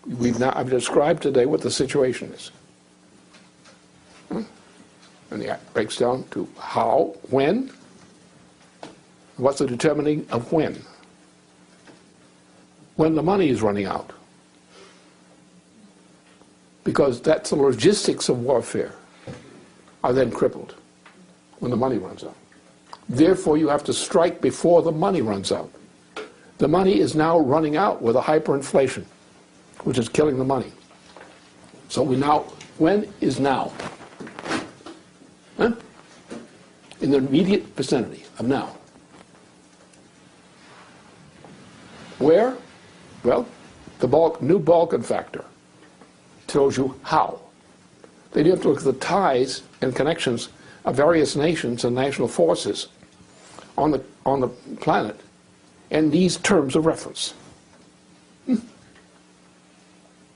I've described today what the situation is. And it breaks down to how, when, what's the determining of when. When the money is running out. Because that's the logistics of warfare are then crippled when the money runs out. Therefore, you have to strike before the money runs out. The money is now running out with a hyperinflation, which is killing the money. So when is now? Huh? In the immediate vicinity of now. Where? Well, the new Balkan factor tells you how. Then you have to look at the ties and connections of various nations and national forces on the planet and these terms of reference.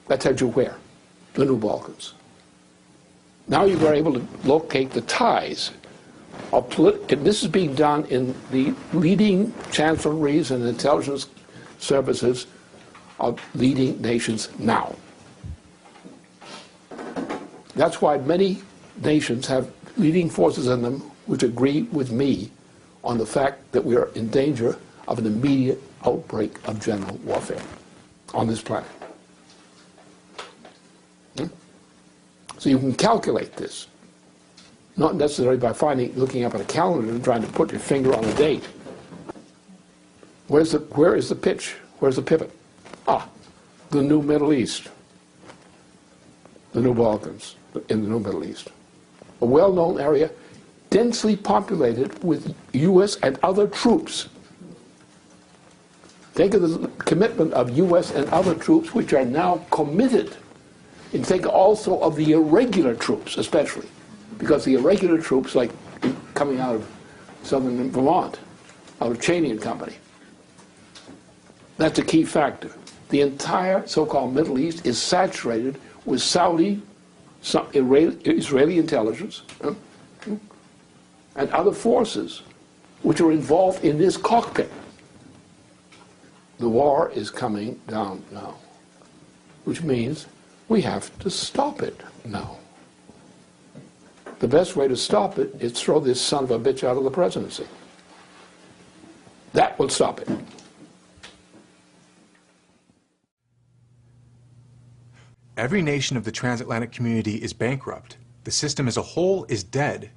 That tells you where, the new Balkans. Now you are able to locate the ties of and this is being done in the leading chancelleries and intelligence services of leading nations now. That's why many nations have leading forces in them which agree with me on the fact that we are in danger of an immediate outbreak of general warfare on this planet. So you can calculate this, not necessarily by looking up at a calendar and trying to put your finger on a date. Where is the pitch? Where's the pivot? The new Middle East, the new Balkans in the new Middle East. A well-known area, densely populated with U.S. and other troops. Think of the commitment of U.S. and other troops which are now committed. And think also of the irregular troops, especially. Because the irregular troops, like coming out of southern Vermont, out of Cheney and Company, that's a key factor. The entire so-called Middle East is saturated with Saudi, Israeli intelligence, and other forces which are involved in this cockpit. The war is coming down now, which means we have to stop it now. The best way to stop it is throw this son of a bitch out of the presidency. That will stop it. Every nation of the transatlantic community is bankrupt, the system as a whole is dead,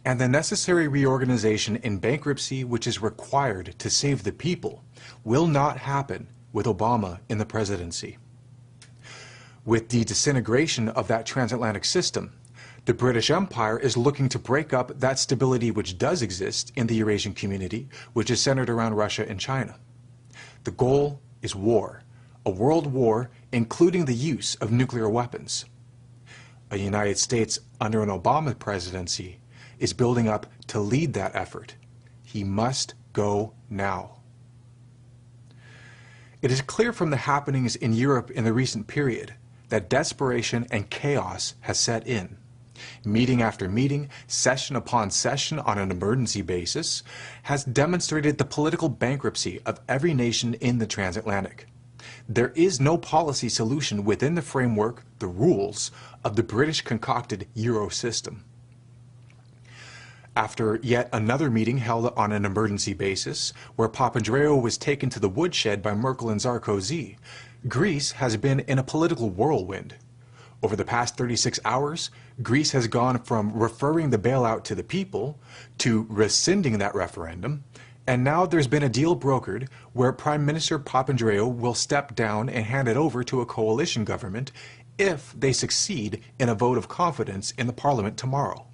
and the necessary reorganization in bankruptcy which is required to save the people will not happen with Obama in the presidency. With the disintegration of that transatlantic system, the British Empire is looking to break up that stability which does exist in the Eurasian community, which is centered around Russia and China. The goal is war, a world war including the use of nuclear weapons. A United States under an Obama presidency is building up to lead that effort. He must go now. It is clear from the happenings in Europe in the recent period that desperation and chaos has set in. Meeting after meeting, session upon session on an emergency basis, has demonstrated the political bankruptcy of every nation in the transatlantic. There is no policy solution within the framework, the rules, of the British concocted Euro system. After yet another meeting held on an emergency basis, where Papandreou was taken to the woodshed by Merkel and Sarkozy, Greece has been in a political whirlwind. Over the past 36 hours, Greece has gone from referring the bailout to the people to rescinding that referendum, and now there's been a deal brokered where Prime Minister Papandreou will step down and hand it over to a coalition government if they succeed in a vote of confidence in the parliament tomorrow,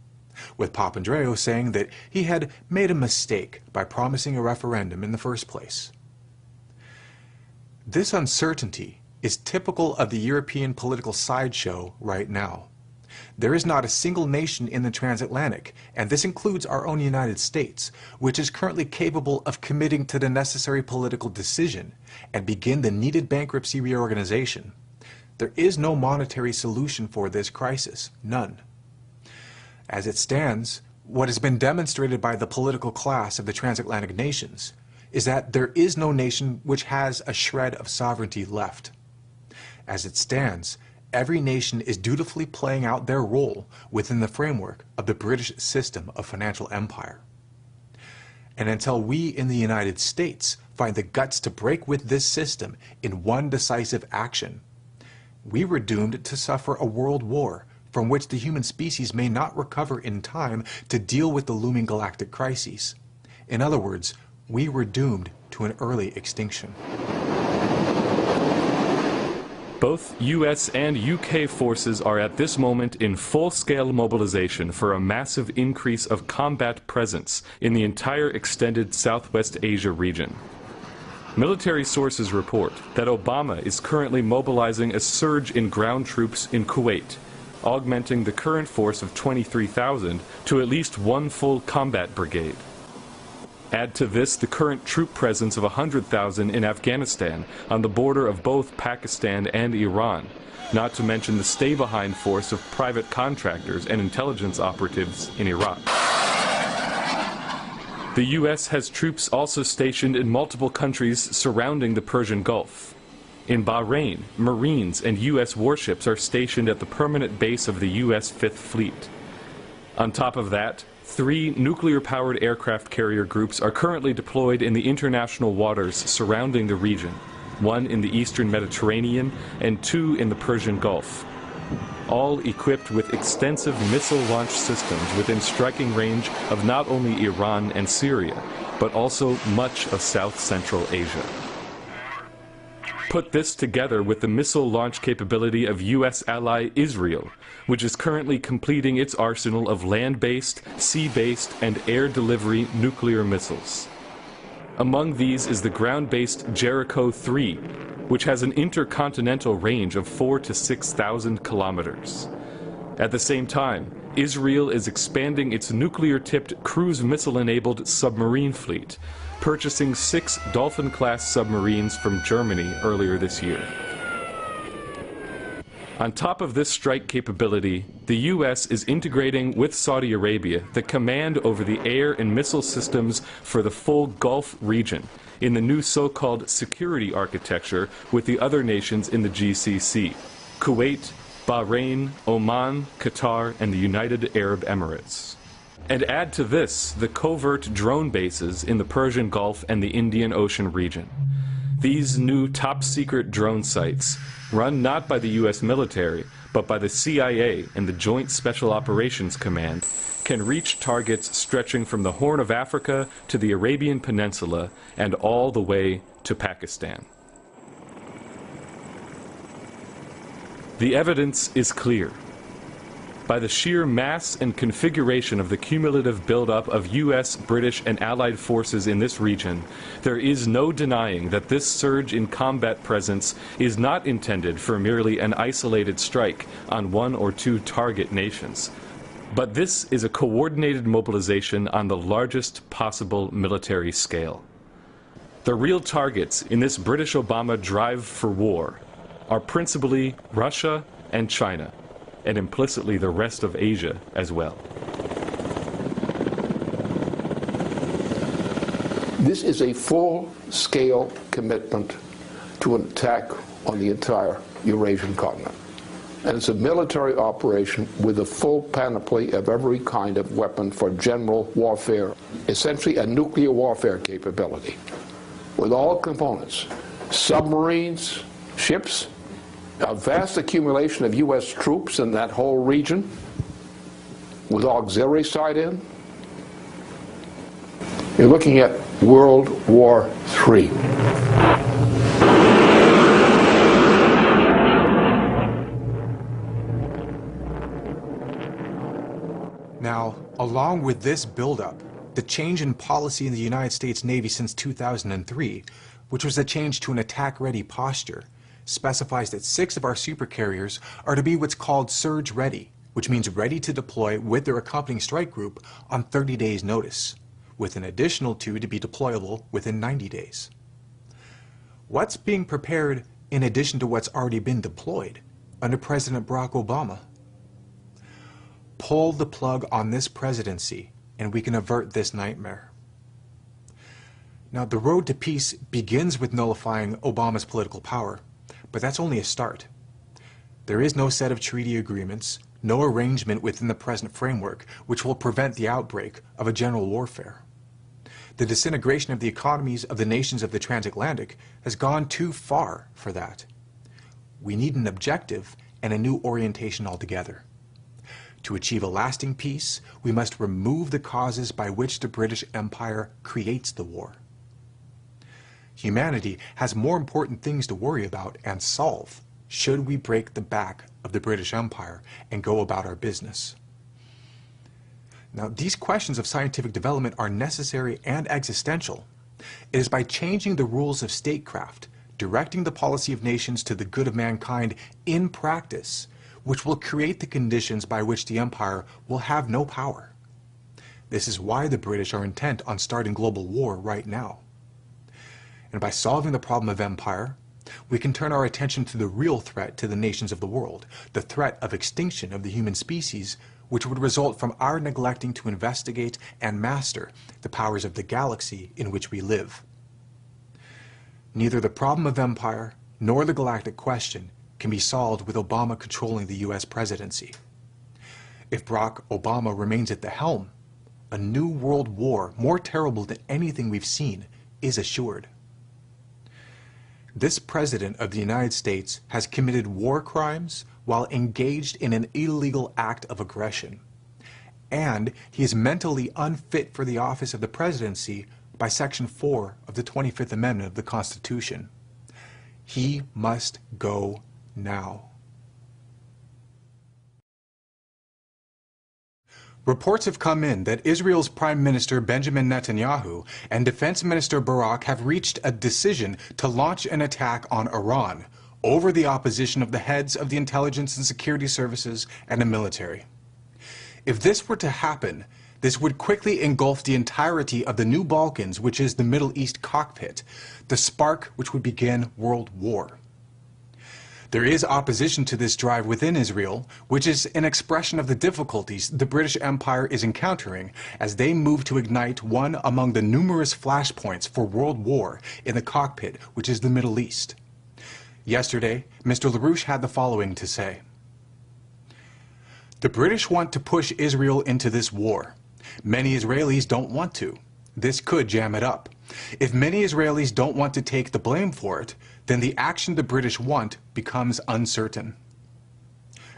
with Papandreou saying that he had made a mistake by promising a referendum in the first place. This uncertainty is typical of the European political sideshow right now. There is not a single nation in the transatlantic, and this includes our own United States, which is currently capable of committing to the necessary political decision and begin the needed bankruptcy reorganization. There is no monetary solution for this crisis, none. As it stands, what has been demonstrated by the political class of the transatlantic nations is that there is no nation which has a shred of sovereignty left. as it stands, every nation is dutifully playing out their role within the framework of the British system of financial empire. And until we in the United States find the guts to break with this system in one decisive action, we were doomed to suffer a world war from which the human species may not recover in time to deal with the looming galactic crises. In other words, we were doomed to an early extinction. Both US and UK forces are at this moment in full-scale mobilization for a massive increase of combat presence in the entire extended Southwest Asia region. Military sources report that Obama is currently mobilizing a surge in ground troops in Kuwait, augmenting the current force of 23,000 to at least one full combat brigade. Add to this the current troop presence of 100,000 in Afghanistan on the border of both Pakistan and Iran, not to mention the stay-behind force of private contractors and intelligence operatives in Iraq. The U.S. has troops also stationed in multiple countries surrounding the Persian Gulf. In Bahrain, Marines and U.S. warships are stationed at the permanent base of the U.S. Fifth Fleet. On top of that, 3 nuclear-powered aircraft carrier groups are currently deployed in the international waters surrounding the region, 1 in the eastern Mediterranean and 2 in the Persian Gulf, all equipped with extensive missile launch systems within striking range of not only Iran and Syria, but also much of South Central Asia. Put this together with the missile launch capability of U.S. ally Israel, which is currently completing its arsenal of land-based, sea-based, and air delivery nuclear missiles. Among these is the ground-based Jericho-3, which has an intercontinental range of 4,000 to 6,000 kilometers. At the same time, Israel is expanding its nuclear-tipped cruise missile-enabled submarine fleet, purchasing 6 Dolphin-class submarines from Germany earlier this year. On top of this strike capability, the U.S. is integrating with Saudi Arabia the command over the air and missile systems for the full Gulf region in the new so-called security architecture with the other nations in the GCC: Kuwait, Bahrain, Oman, Qatar, and the United Arab Emirates. And add to this the covert drone bases in the Persian Gulf and the Indian Ocean region. These new top-secret drone sites, run not by the U.S. military, but by the CIA and the Joint Special Operations Command, can reach targets stretching from the Horn of Africa to the Arabian Peninsula and all the way to Pakistan. The evidence is clear. By the sheer mass and configuration of the cumulative buildup of U.S., British, and Allied forces in this region, there is no denying that this surge in combat presence is not intended for merely an isolated strike on 1 or 2 target nations. But this is a coordinated mobilization on the largest possible military scale. The real targets in this British Obama drive for war are principally Russia and China, and implicitly the rest of Asia as well. This is a full-scale commitment to an attack on the entire Eurasian continent. And it's a military operation with a full panoply of every kind of weapon for general warfare, essentially a nuclear warfare capability, with all components: submarines, ships, a vast accumulation of U.S. troops in that whole region, with auxiliary side in. You're looking at World War III. Now, along with this buildup, the change in policy in the United States Navy since 2003, which was a change to an attack-ready posture, specifies that 6 of our supercarriers are to be what's called surge ready, which means ready to deploy with their accompanying strike group on 30 days' notice, with an additional 2 to be deployable within 90 days. What's being prepared in addition to what's already been deployed under President Barack Obama? Pull the plug on this presidency and we can avert this nightmare. Now, the road to peace begins with nullifying Obama's political power, but that's only a start. There is no set of treaty agreements, no arrangement within the present framework which will prevent the outbreak of a general warfare. The disintegration of the economies of the nations of the transatlantic has gone too far for that. We need an objective and a new orientation altogether. To achieve a lasting peace, we must remove the causes by which the British Empire creates the war. Humanity has more important things to worry about and solve should we break the back of the British Empire and go about our business. Now, these questions of scientific development are necessary and existential. It is by changing the rules of statecraft, directing the policy of nations to the good of mankind in practice, which will create the conditions by which the empire will have no power. This is why the British are intent on starting global war right now. And by solving the problem of empire, we can turn our attention to the real threat to the nations of the world, the threat of extinction of the human species, which would result from our neglecting to investigate and master the powers of the galaxy in which we live. Neither the problem of empire nor the galactic question can be solved with Obama controlling the U.S. presidency. If Barack Obama remains at the helm, a new world war, more terrible than anything we've seen, is assured. This President of the United States has committed war crimes while engaged in an illegal act of aggression. And he is mentally unfit for the office of the presidency by Section 4 of the 25th Amendment of the Constitution. He must go now. Reports have come in that Israel's Prime Minister Benjamin Netanyahu and Defense Minister Barak have reached a decision to launch an attack on Iran over the opposition of the heads of the intelligence and security services and the military. If this were to happen, this would quickly engulf the entirety of the new Balkans, which is the Middle East cockpit, the spark which would begin World War. There is opposition to this drive within Israel, which is an expression of the difficulties the British Empire is encountering as they move to ignite one among the numerous flashpoints for world war in the cockpit, which is the Middle East. Yesterday, Mr. LaRouche had the following to say. The British want to push Israel into this war. Many Israelis don't want to. This could jam it up. If many Israelis don't want to take the blame for it, then the action the British want becomes uncertain.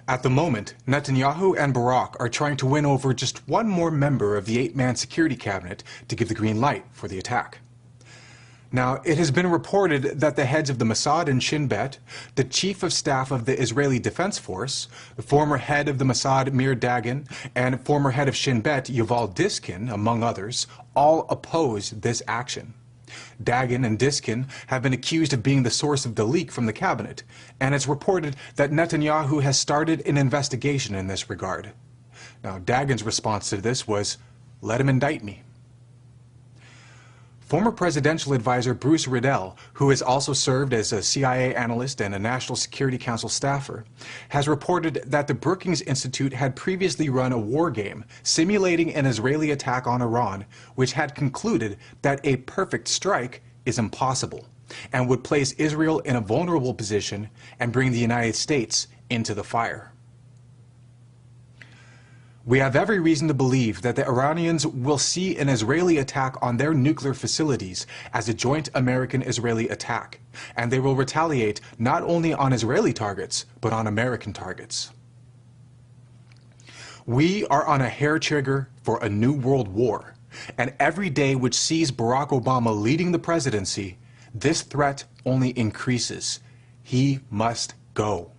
At the moment, Netanyahu and Barak are trying to win over just one more member of the 8-man security cabinet to give the green light for the attack. Now, it has been reported that the heads of the Mossad and Shin Bet, the chief of staff of the Israeli Defense Force, the former head of the Mossad Mir Dagan, and former head of Shin Bet Yuval Diskin, among others, all oppose this action. Dagan and Diskin have been accused of being the source of the leak from the cabinet, and it's reported that Netanyahu has started an investigation in this regard. Now, Dagan's response to this was, "Let him indict me." Former presidential advisor Bruce Riddell, who has also served as a CIA analyst and a National Security Council staffer, has reported that the Brookings Institute had previously run a war game simulating an Israeli attack on Iran, which had concluded that a perfect strike is impossible and would place Israel in a vulnerable position and bring the United States into the fire. We have every reason to believe that the Iranians will see an Israeli attack on their nuclear facilities as a joint American-Israeli attack, and they will retaliate not only on Israeli targets, but on American targets. We are on a hair trigger for a new world war, and every day which sees Barack Obama leading the presidency, this threat only increases. He must go.